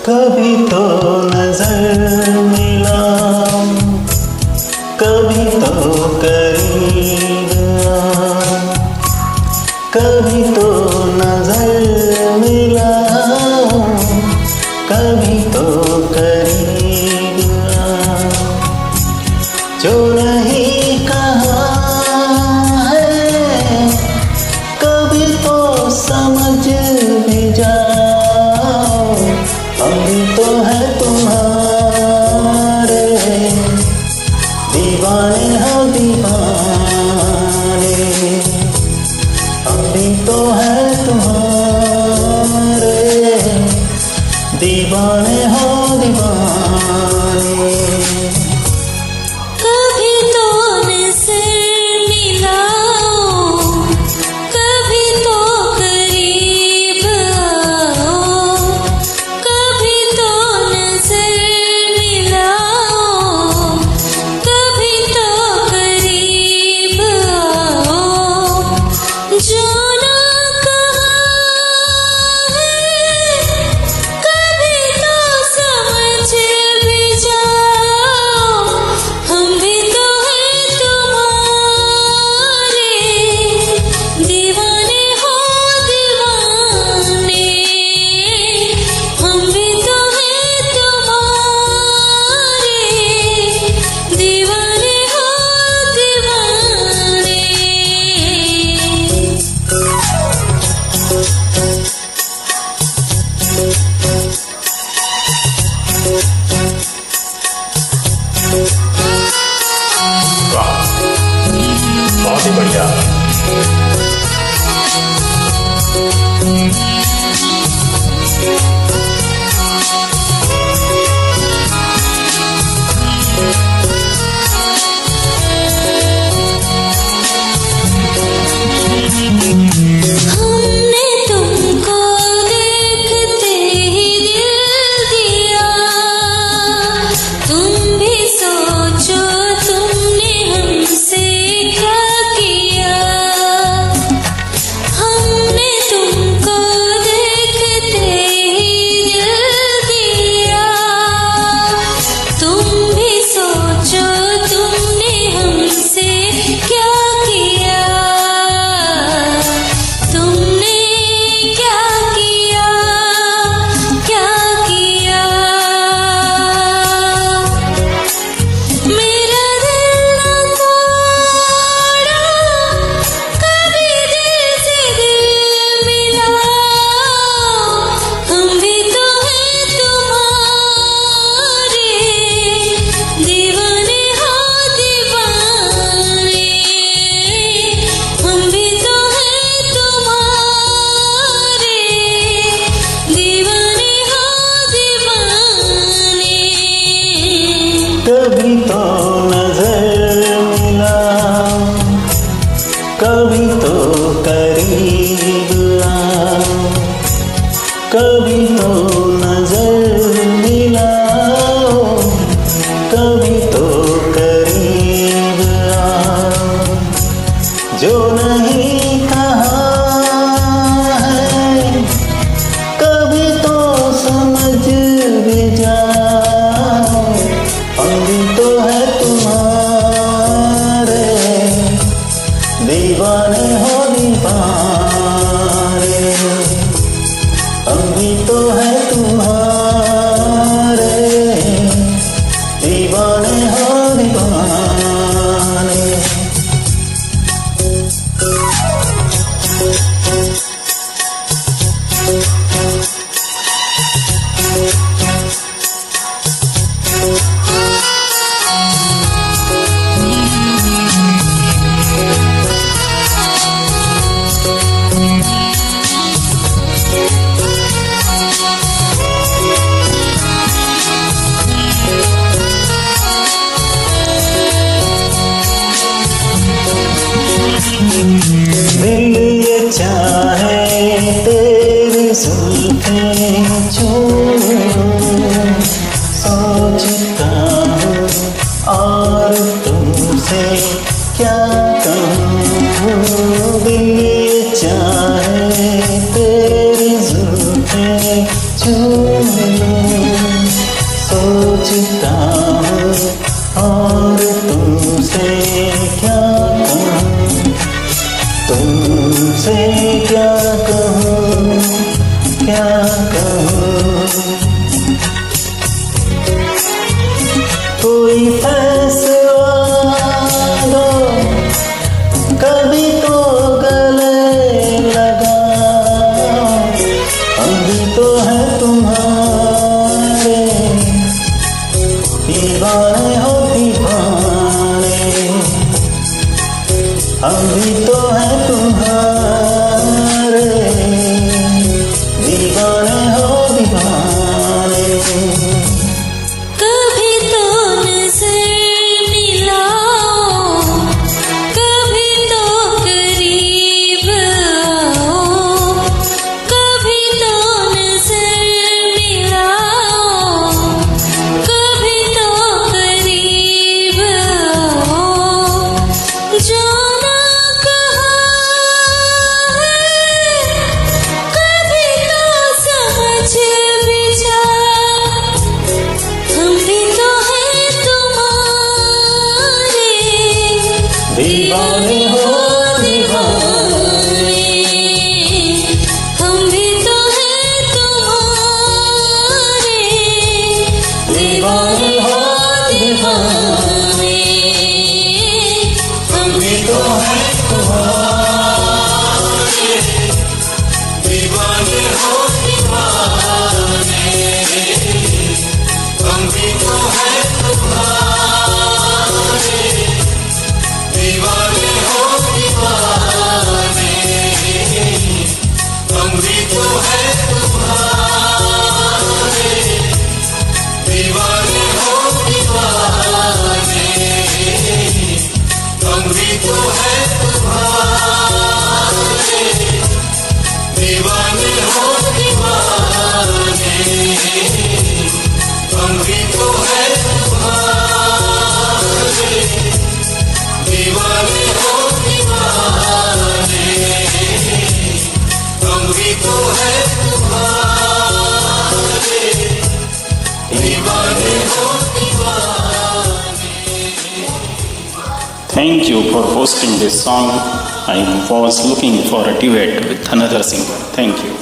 कभी तो नजर मिला, कभी तो करीब आ, कभी तो नजर मिला, कभी तो करीब आ, जो नहीं कहा है कभी तो समझ भी जाओ, हम भी तो है तुम्हारे दीवाने, हो दीवाने, हम भी तो है तुम्हारे दीवाने, हो दीवाने। कभी तो नजर मिलाओ, कभी तो करीब आओ, कभी तो नजर मिलाओ, कभी तो करीब आओ, जो ना कहा है कभी तो समझ भी जाओ, हम भी तो हैं तुम्हारे दीवाने, हो दीवाने, हम भी तो हैं तुम्हारे दीवाने, हो दीवाने। वाह, बहुत ही बढ़िया। हमने तुमको देखते ही दिल दिया, तुम भी सोचो तुमने हमसे क्या किया। हमने तुमको देखते ही दिल दिया, तुम भी सोचो तुमने हमसे क्या किया। तुमने क्या किया, क्या किया। मेरा दिल न तोड़ा, कभी दिल से दिल मिला, हम भी तो हैं तुम्हारे दीवाने, हो दीवाने, हम भी तो हैं तुम्हारे दीवाने, हो दीवाने। कभी तो नजर मिला, कभी तो करीब आ, कभी तो नजर मिला, कभी तो करीब आ, जो नहीं कहा है कभी तो समझ भी जाओ, हम भी तो है तुम्हारे दीवाने, हो दीवाने, हम भी तो है तुम्हारे दीवाने, हो दीवाने। दिल ये चाहे तेरी जुल्फें छूऊं, सोचता हूँ और तुमसे क्या कहूँ। दिल ये चाहे तेरी जुल्फें छूऊं, क्या कहूँ, कोई फैसला दो, कभी तो गले लगा, हम भी तो है तुम्हारे, दीवाने हो दीवाने, हम भी तो है तुम्हारे, दीवाने हो दीवाने। कभी तो नजर मिलाओ, कभी तो करीब आओ, कभी तो नजर मिलाओ, कभी तो करीब आओ, जाना कहाँ है, कभी तो समझ भी जा, हम भी तो हैं तुम्हारे, दीवाने हो दीवाने, हम भी तो हैं तुम्हारे, दीवाने हो दीवाने, हम भी तो है तुम्हारे, दीवाने हो दीवाने, हम भी तो है तुम्हारे, दीवाने हो दीवाने, हम भी तो है तुम्हारे, दीवाने हो दीवाने, हम भी तो है तुम्हारे, दीवाने हो दीवाने, हम भी तो है तुम्हारे, दीवाने हो दीवाने, हम भी तो है तुम्हारे, दीवाने हो दीवाने। Thank you for posting this song. I was looking for a duet with another singer. Thank you.